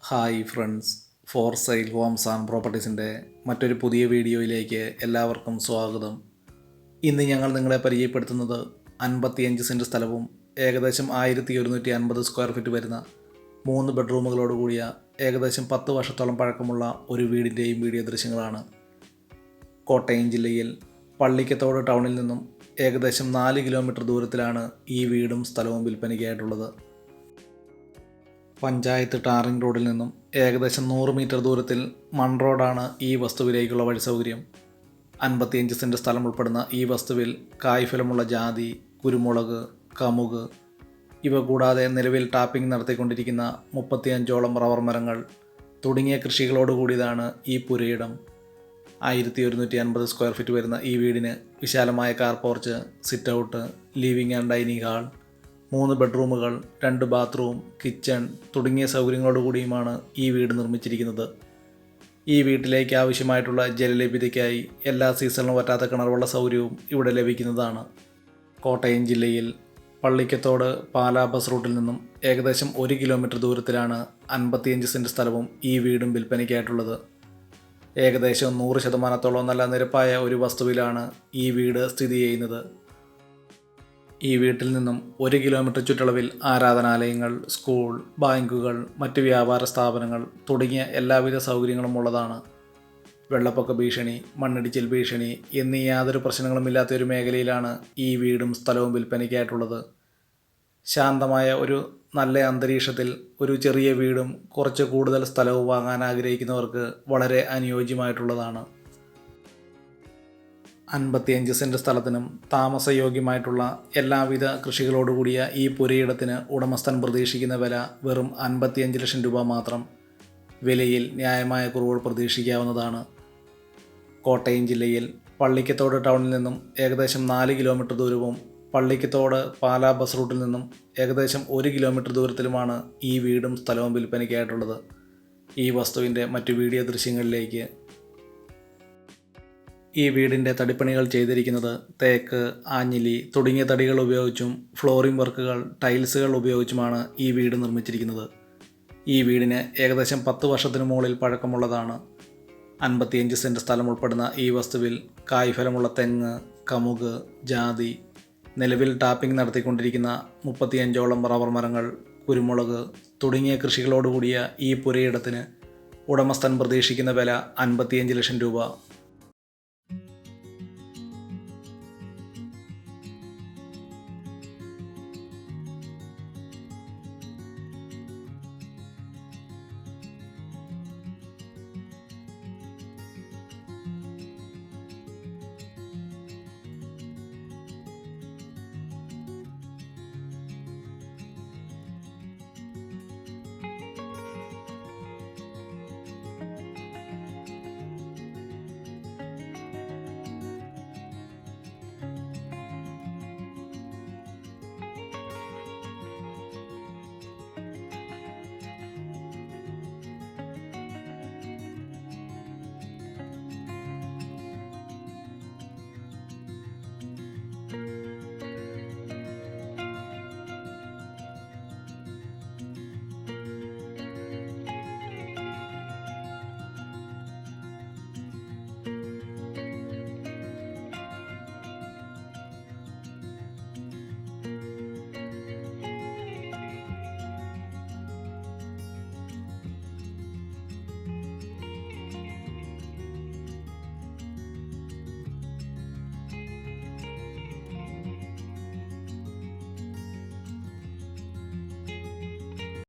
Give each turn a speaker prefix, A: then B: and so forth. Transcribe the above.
A: Hi friends, for sale homes and പ്രോപ്പർട്ടീസിൻ്റെ മറ്റൊരു പുതിയ വീഡിയോയിലേക്ക് എല്ലാവർക്കും സ്വാഗതം. ഇന്ന് ഞങ്ങൾ നിങ്ങളെ പരിചയപ്പെടുത്തുന്നത് 55 സെൻറ്റ് സ്ഥലവും ഏകദേശം 1150 സ്ക്വയർ ഫീറ്റ് വരുന്ന 3 ബെഡ്റൂമുകളോട് കൂടിയ ഏകദേശം 10 വർഷത്തോളം പഴക്കമുള്ള ഒരു വീടിൻ്റെയും വീഡിയോ ദൃശ്യങ്ങളാണ്. കോട്ടയം ജില്ലയിൽ പള്ളിക്കത്തോട് ടൗണിൽ നിന്നും ഏകദേശം 4 കിലോമീറ്റർ ദൂരത്തിലാണ് ഈ വീടും സ്ഥലവും വിൽപ്പനയ്ക്കായിട്ടുള്ളത്. പഞ്ചായത്ത് ടാറിംഗ് റോഡിൽ നിന്നും ഏകദേശം 100 മീറ്റർ ദൂരത്തിൽ മൺ റോഡാണ് ഈ വസ്തുവിലേക്കുള്ള വഴി സൗകര്യം. 55 സെൻറ്റ് സ്ഥലം ഉൾപ്പെടുന്ന ഈ വസ്തുവിൽ കായ്ഫലമുള്ള ജാതി, കുരുമുളക്, കമുക് ഇവ കൂടാതെ നിലവിൽ ടാപ്പിംഗ് നടത്തിക്കൊണ്ടിരിക്കുന്ന 35ഓളം റബ്ബർ മരങ്ങൾ തുടങ്ങിയ കൃഷികളോടുകൂടിയതാണ് ഈ പുരയിടം. 1150 സ്ക്വയർ ഫീറ്റ് വരുന്ന ഈ വീടിന് വിശാലമായ car porch, sit out, living and dining hall, 3 ബെഡ്റൂമുകൾ, 2 bathroom, kitchen തുടങ്ങിയ സൗകര്യങ്ങളോടുകൂടിയുമാണ് ഈ വീട് നിർമ്മിച്ചിരിക്കുന്നത്. ഈ വീട്ടിലേക്ക് ആവശ്യമായിട്ടുള്ള ജലലഭ്യതയ്ക്കായി എല്ലാ സീസണിലും വറ്റാത്ത കിണറുവെള്ള സൗകര്യവും ഇവിടെ ലഭിക്കുന്നതാണ്. കോട്ടയം ജില്ലയിൽ പള്ളിക്കത്തോട് പാലാ ബസ് റൂട്ടിൽ നിന്നും ഏകദേശം 1 കിലോമീറ്റർ ദൂരത്തിലാണ് 55 സെൻറ്റ് സ്ഥലവും ഈ വീടും വിൽപ്പനയ്ക്കായിട്ടുള്ളത്. ഏകദേശം 100% നല്ല നിരപ്പായ ഒരു വസ്തുവിലാണ് ഈ വീട് സ്ഥിതി ചെയ്യുന്നത്. ഈ വീട്ടിൽ നിന്നും 1 കിലോമീറ്റർ ചുറ്റളവിൽ ആരാധനാലയങ്ങൾ, സ്കൂൾ, ബാങ്കുകൾ, മറ്റ് വ്യാപാര സ്ഥാപനങ്ങൾ തുടങ്ങിയ എല്ലാവിധ സൗകര്യങ്ങളും ഉള്ളതാണ്. വെള്ളപ്പൊക്ക ഭീഷണി, മണ്ണിടിച്ചിൽ ഭീഷണി എന്നീ യാതൊരു പ്രശ്നങ്ങളുമില്ലാത്ത ഒരു മേഖലയിലാണ് ഈ വീടും സ്ഥലവും വിൽപ്പനയ്ക്കായിട്ടുള്ളത്. ശാന്തമായ ഒരു നല്ല അന്തരീക്ഷത്തിൽ ഒരു ചെറിയ വീടും കുറച്ച് കൂടുതൽ സ്ഥലവും വാങ്ങാൻ ആഗ്രഹിക്കുന്നവർക്ക് വളരെ അനുയോജ്യമായിട്ടുള്ളതാണ്. 55 സെൻറ്റ് സ്ഥലത്തിനും താമസയോഗ്യമായിട്ടുള്ള എല്ലാവിധ കൃഷികളോടുകൂടിയ ഈ പുരയിടത്തിന് ഉടമസ്ഥൻ പ്രതീക്ഷിക്കുന്ന വില വെറും 55 ലക്ഷം രൂപ മാത്രം. വിലയിൽ ന്യായമായ കുറവുകൾ പ്രതീക്ഷിക്കാവുന്നതാണ്. കോട്ടയം ജില്ലയിൽ പള്ളിക്കത്തോട് ടൗണിൽ നിന്നും ഏകദേശം 4 കിലോമീറ്റർ ദൂരവും പള്ളിക്കത്തോട് പാലാ ബസ് റൂട്ടിൽ നിന്നും ഏകദേശം 1 കിലോമീറ്റർ ദൂരത്തിലുമാണ് ഈ വീടും സ്ഥലവും വിൽപ്പനയ്ക്കായിട്ടുള്ളത്. ഈ വസ്തുവിൻ്റെ മറ്റു വീഡിയോ ദൃശ്യങ്ങളിലേക്ക്. ഈ വീടിൻ്റെ തടിപ്പണികൾ ചെയ്തിരിക്കുന്നത് തേക്ക്, ആഞ്ഞിലി തുടങ്ങിയ തടികൾ ഉപയോഗിച്ചും ഫ്ലോറിംഗ് വർക്കുകൾ, ടൈൽസുകൾ ഉപയോഗിച്ചുമാണ് ഈ വീട് നിർമ്മിച്ചിരിക്കുന്നത്. ഈ വീടിന് ഏകദേശം 10 വർഷത്തിന് മുകളിൽ പഴക്കമുള്ളതാണ്. 55 സെൻറ്റ് സ്ഥലം ഉൾപ്പെടുന്ന ഈ വസ്തുവിൽ കായ്ഫലമുള്ള തെങ്ങ്, കമുക്, ജാതി, നിലവിൽ ടാപ്പിംഗ് നടത്തിക്കൊണ്ടിരിക്കുന്ന 35ഓളം റബ്ബർ മരങ്ങൾ, കുരുമുളക് തുടങ്ങിയ കൃഷികളോടുകൂടിയ ഈ പുരയിടത്തിന് ഉടമസ്ഥൻ പ്രതീക്ഷിക്കുന്ന വില 55 ലക്ഷം രൂപ.